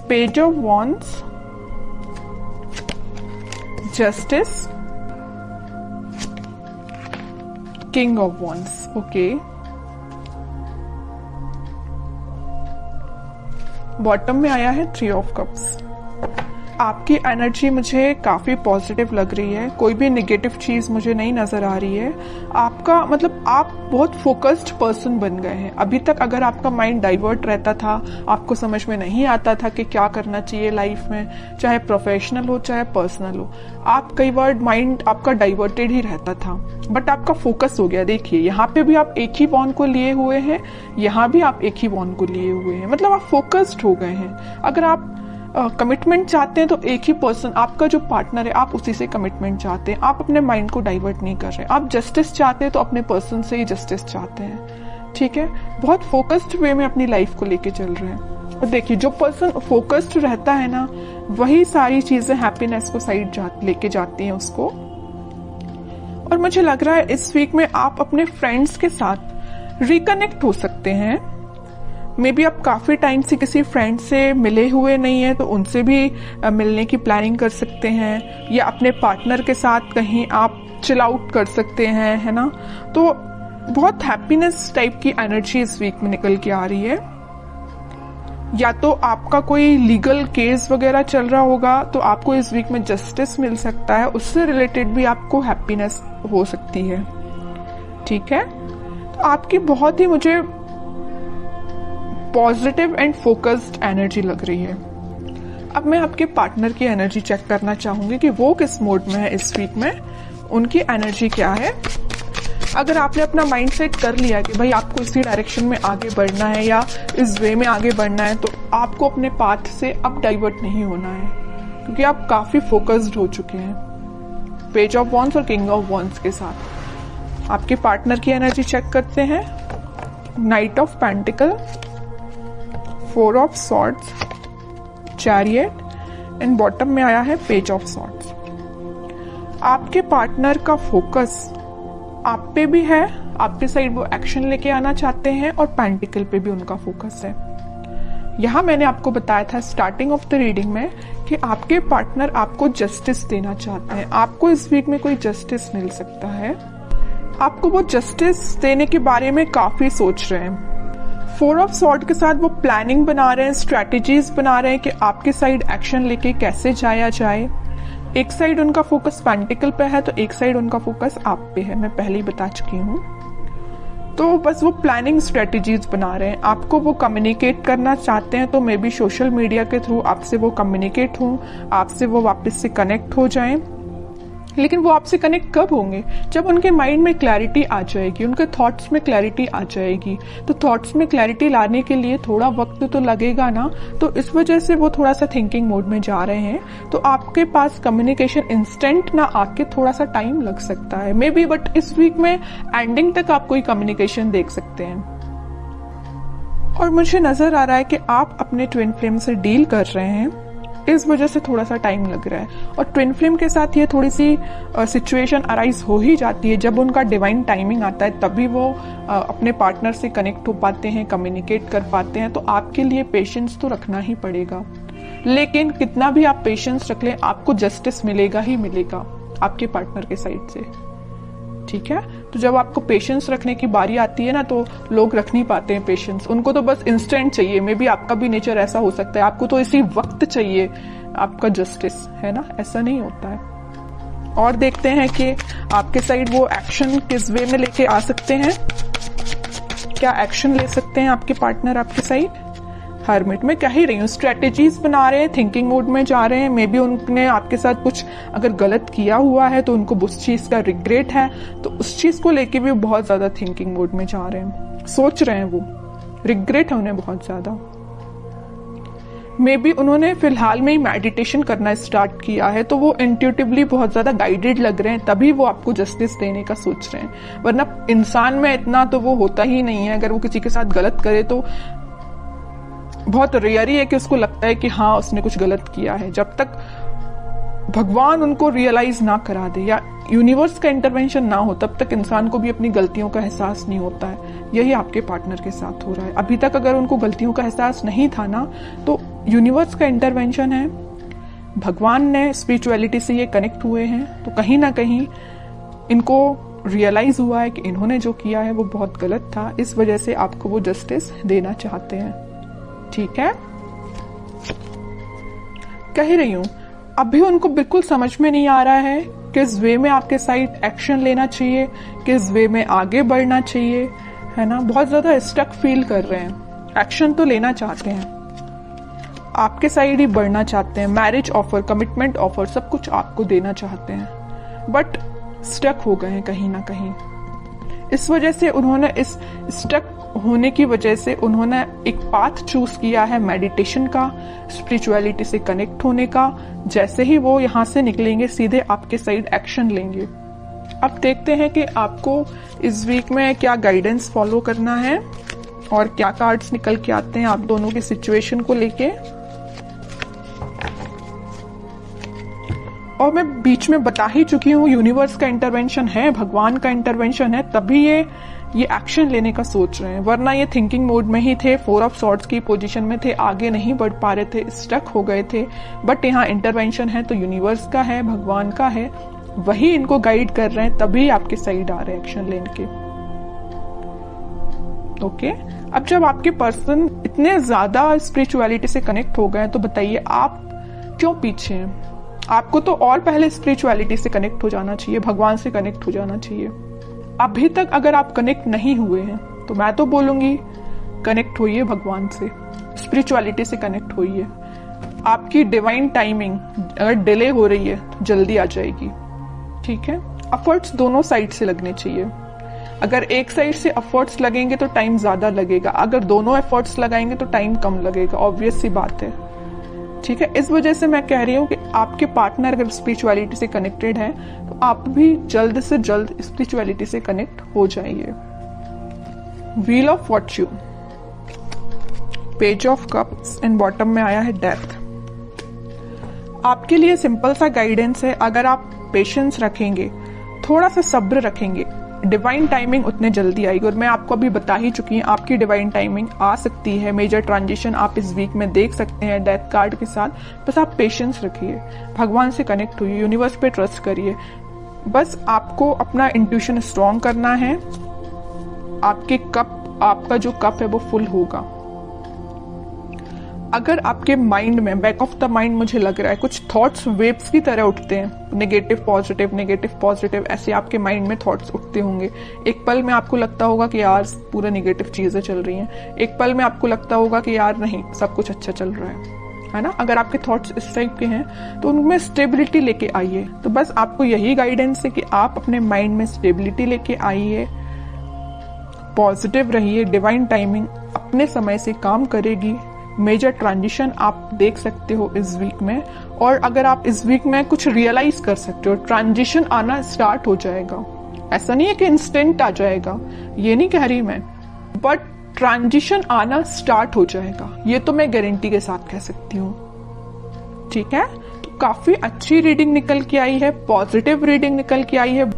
Page of wands, justice, king of wands. Okay, bottom में आया है 3 ऑफ कप्स। आपकी एनर्जी मुझे काफी पॉजिटिव लग रही है, कोई भी नेगेटिव चीज मुझे नहीं नजर आ रही है। आपका मतलब आप बहुत फोकस्ड पर्सन बन गए हैं। अभी तक अगर आपका माइंड डाइवर्ट रहता था, आपको समझ में नहीं आता था कि क्या करना चाहिए लाइफ में, चाहे प्रोफेशनल हो चाहे पर्सनल हो, आप कई बार माइंड आपका डाइवर्टेड ही रहता था, बट आपका फोकस हो गया। देखिए यहाँ पे भी आप एक ही बॉन्ड को लिए हुए हैं, यहाँ भी आप एक ही बॉन्ड को लिए हुए हैं, मतलब आप फोकस्ड हो गए हैं। अगर आप कमिटमेंट चाहते हैं तो एक ही पर्सन, आपका जो पार्टनर है, आप उसी से कमिटमेंट चाहते हैं। आप अपने माइंड को डाइवर्ट नहीं कर रहे। आप जस्टिस चाहते हैं तो अपने पर्सन से ही जस्टिस चाहते हैं। ठीक है, बहुत फोकस्ड वे में अपनी लाइफ को लेके चल रहे हैं। और देखिए जो पर्सन फोकस्ड रहता है ना, वही सारी चीजें हैप्पीनेस को साइड लेके जाती हैं उसको। और मुझे लग रहा है इस वीक में आप अपने फ्रेंड्स के साथ रिकनेक्ट हो सकते हैं। मे बी आप काफी टाइम से किसी फ्रेंड से मिले हुए नहीं है, तो उनसे भी मिलने की प्लानिंग कर सकते हैं, या अपने पार्टनर के साथ कहीं आप चिल आउट कर सकते हैं, है ना। तो बहुत हैप्पीनेस टाइप की एनर्जी इस वीक में निकल के आ रही है। या तो आपका कोई लीगल केस वगैरह चल रहा होगा, तो आपको इस वीक में जस्टिस मिल सकता है, उससे रिलेटेड भी आपको हैप्पीनेस हो सकती है। ठीक है, तो आपकी बहुत ही मुझे पॉजिटिव एंड फोकस्ड एनर्जी लग रही है। अब मैं आपके पार्टनर की एनर्जी चेक करना चाहूंगी कि वो किस मोड में है इस वीक में, उनकी एनर्जी क्या है। अगर आपने अपना माइंड सेट कर लिया कि भाई आपको इसी डायरेक्शन में आगे बढ़ना है या इस वे में आगे बढ़ना है, तो आपको अपने पाथ से अब डाइवर्ट नहीं होना है, क्योंकि आप काफी फोकस्ड हो चुके हैं पेज ऑफ वॉन्ड्स और किंग ऑफ वॉन्ड्स के साथ। आपके पार्टनर की एनर्जी चेक करते हैं। Night of pentacle, 4 of swords, chariot and bottom में आया है पेज ऑफ सॉर्ड्स। आपके पार्टनर का फोकस आप पे भी है, आपके साइड वो एक्शन लेके आना चाहते हैं, और पेंटिकल पे भी उनका फोकस है। यहां मैंने आपको बताया था स्टार्टिंग ऑफ द रीडिंग में कि आपके पार्टनर आपको जस्टिस देना चाहते हैं। आपको इस वीक में कोई जस्टिस मिल सकता है। आपको वो जस्टिस देने के बारे में काफी सोच रहे हैं। 4 ऑफ सॉर्ड के साथ वो प्लानिंग बना रहे हैं, स्ट्रैटेजीज बना रहे हैं कि आपके साइड एक्शन लेके कैसे जाया जाए। एक साइड उनका फोकस पेंटिकल पे है, तो एक साइड उनका फोकस आप पे है, मैं पहले ही बता चुकी हूँ। तो बस वो प्लानिंग स्ट्रेटेजीज बना रहे हैं। आपको वो कम्युनिकेट करना चाहते हैं, तो मे बी सोशल मीडिया के थ्रू आपसे वो कम्युनिकेट हों, आपसे वो वापस से कनेक्ट हो जाएं। लेकिन वो आपसे कनेक्ट कब होंगे? जब उनके माइंड में क्लैरिटी आ जाएगी, उनके थॉट्स में क्लैरिटी आ जाएगी। तो थॉट्स में क्लैरिटी लाने के लिए थोड़ा वक्त तो लगेगा ना, तो इस वजह से वो थोड़ा सा थिंकिंग मोड में जा रहे हैं। तो आपके पास कम्युनिकेशन इंस्टेंट ना आके थोड़ा सा टाइम लग सकता है मे बी, बट इस वीक में एंडिंग तक आप कोई कम्युनिकेशन देख सकते हैं। और मुझे नजर आ रहा है कि आप अपने ट्विन फ्लेम से डील कर रहे हैं, इस वजह से थोड़ा सा टाइम लग रहा है। और ट्विन फ्लेम के साथ ये थोड़ी सी सिचुएशन अराइज हो ही जाती है। जब उनका डिवाइन टाइमिंग आता है तभी वो अपने पार्टनर से कनेक्ट हो पाते हैं, कम्युनिकेट कर पाते हैं। तो आपके लिए पेशेंस तो रखना ही पड़ेगा, लेकिन कितना भी आप पेशेंस रख लें, आपको जस्टिस मिलेगा ही मिलेगा आपके पार्टनर के साइड से। ठीक है, तो जब आपको पेशेंस रखने की बारी आती है ना, तो लोग रख नहीं पाते हैं पेशेंस। उनको तो बस इंस्टेंट चाहिए। मे बी आपका भी नेचर ऐसा हो सकता है, आपको तो इसी वक्त चाहिए आपका जस्टिस, है ना। ऐसा नहीं होता है। और देखते हैं कि आपके साइड वो एक्शन किस वे में लेके आ सकते हैं, क्या एक्शन ले सकते हैं आपके पार्टनर आपके साइड। हर्मिट में कह ही रही हूँ, स्ट्रेटेजीज बना रहे हैं, थिंकिंग मोड में जा रहे हैं। मे बी उनने आपके साथ कुछ अगर गलत किया हुआ है तो उनको उस चीज का रिग्रेट है, तो उस चीज को लेके भी बहुत ज्यादा थिंकिंग मोड में जा रहे हैं, सोच रहे हैं, वो रिग्रेट है उन्हें बहुत ज्यादा। मे बी उन्होंने फिलहाल में ही मेडिटेशन करना स्टार्ट किया है, तो वो इंट्यूटिवली बहुत ज्यादा गाइडेड लग रहे हैं, तभी वो आपको जस्टिस देने का सोच रहे हैं। वरना इंसान में इतना तो वो होता ही नहीं है। अगर वो किसी के साथ गलत करे तो बहुत रेयर ही है कि उसको लगता है कि हाँ उसने कुछ गलत किया है। जब तक भगवान उनको रियलाइज ना करा दे या यूनिवर्स का इंटरवेंशन ना हो, तब तक इंसान को भी अपनी गलतियों का एहसास नहीं होता है। यही आपके पार्टनर के साथ हो रहा है। अभी तक अगर उनको गलतियों का एहसास नहीं था ना, तो यूनिवर्स का इंटरवेंशन है, भगवान ने स्पिरिचुअलिटी से ये कनेक्ट हुए हैं, तो कहीं ना कहीं इनको रियलाइज हुआ है कि इन्होंने जो किया है वो बहुत गलत था, इस वजह से आपको वो जस्टिस देना चाहते हैं। ठीक है, कह रही हूं अभी उनको बिल्कुल समझ में नहीं आ रहा है किस वे में आपके साइड एक्शन लेना चाहिए, किस वे में आगे बढ़ना चाहिए, है ना। बहुत ज्यादा स्टक फील कर रहे हैं, एक्शन तो लेना चाहते हैं, आपके साइड ही बढ़ना चाहते हैं, मैरिज ऑफर, कमिटमेंट ऑफर सब कुछ आपको देना चाहते हैं, बट स्टक हो गए हैं कहीं ना कहीं। इस वजह से उन्होंने इस स्टक होने की वजह से उन्होंने एक पाथ चूज किया है मेडिटेशन का, स्पिरिचुअलिटी से कनेक्ट होने का। जैसे ही वो यहाँ से निकलेंगे सीधे आपके साइड एक्शन लेंगे। अब देखते हैं कि आपको इस वीक में क्या गाइडेंस फॉलो करना है और क्या कार्ड्स निकल के आते हैं आप दोनों की सिचुएशन को लेके। और मैं बीच में बता ही चुकी हूँ, यूनिवर्स का इंटरवेंशन है, भगवान का इंटरवेंशन है, तभी ये एक्शन लेने का सोच रहे हैं, वरना ये थिंकिंग मोड में ही थे, 4 ऑफ सॉर्ड्स की पोजीशन में थे, आगे नहीं बढ़ पा रहे थे, स्टक हो गए थे। बट यहाँ इंटरवेंशन है तो यूनिवर्स का है, भगवान का है, वही इनको गाइड कर रहे हैं, तभी आपके साइड आ रहे हैं एक्शन लेने के। ओके, अब जब आपके पर्सन इतने ज्यादा स्पिरिचुअलिटी से कनेक्ट हो गए तो बताइए आप क्यों पीछे हैं? आपको तो और पहले स्पिरिचुअलिटी से कनेक्ट हो जाना चाहिए, भगवान से कनेक्ट हो जाना चाहिए। अभी तक अगर आप कनेक्ट नहीं हुए हैं तो मैं तो बोलूंगी कनेक्ट होइए भगवान से, स्पिरिचुअलिटी से कनेक्ट होइए। आपकी डिवाइन टाइमिंग अगर डिले हो रही है तो जल्दी आ जाएगी। ठीक है, एफर्ट्स दोनों साइड से लगने चाहिए। अगर एक साइड से एफर्ट्स लगेंगे तो टाइम ज्यादा लगेगा, अगर दोनों एफर्ट्स लगाएंगे तो टाइम कम लगेगा, ऑब्वियस सी बात है। ठीक है, इस वजह से मैं कह रही हूँ कि आपके पार्टनर अगर स्पिरिचुअलिटी से कनेक्टेड है तो आप भी जल्द से जल्द स्पिरिचुअलिटी से कनेक्ट हो जाइए। Wheel of Fortune, page of cups and bottom में आया है डेथ। आपके लिए सिंपल सा गाइडेंस है, अगर आप पेशेंस रखेंगे, थोड़ा सा सब्र रखेंगे, डिवाइन टाइमिंग उतने जल्दी आएगी। और मैं आपको अभी बता ही चुकी हूँ आपकी डिवाइन टाइमिंग आ सकती है, मेजर ट्रांजिशन आप इस वीक में देख सकते हैं डेथ कार्ड के साथ। बस आप पेशेंस रखिए, भगवान से कनेक्ट हुइए, यूनिवर्स पे ट्रस्ट करिए। बस आपको अपना इंट्यूशन स्ट्रॉन्ग करना है, आपका जो कप है वो फुल होगा। अगर आपके माइंड में, बैक ऑफ द माइंड मुझे लग रहा है कुछ थॉट्स वेव्स की तरह उठते हैं, नेगेटिव पॉजिटिव ऐसे आपके माइंड में थॉट्स उठते होंगे। एक पल में आपको लगता होगा कि यार पूरा नेगेटिव चीजें चल रही हैं, एक पल में आपको लगता होगा कि यार नहीं सब कुछ अच्छा चल रहा है ना। अगर आपके थॉट्स इस टाइप के हैं तो उनमें स्टेबिलिटी लेके आइए। तो बस आपको यही गाइडेंस है कि आप अपने माइंड में स्टेबिलिटी लेके आइए, पॉजिटिव रहिए, डिवाइन टाइमिंग अपने समय से काम करेगी। मेजर ट्रांजिशन आप देख सकते हो इस वीक में, और अगर आप इस वीक में कुछ रियलाइज कर सकते हो, ट्रांजिशन आना स्टार्ट हो जाएगा। ऐसा नहीं है कि इंस्टेंट आ जाएगा, ये नहीं कह रही मैं, बट ट्रांजिशन आना स्टार्ट हो जाएगा, ये तो मैं गारंटी के साथ कह सकती हूँ। ठीक है, तो काफी अच्छी रीडिंग निकल के आई है, पॉजिटिव रीडिंग निकल के आई है।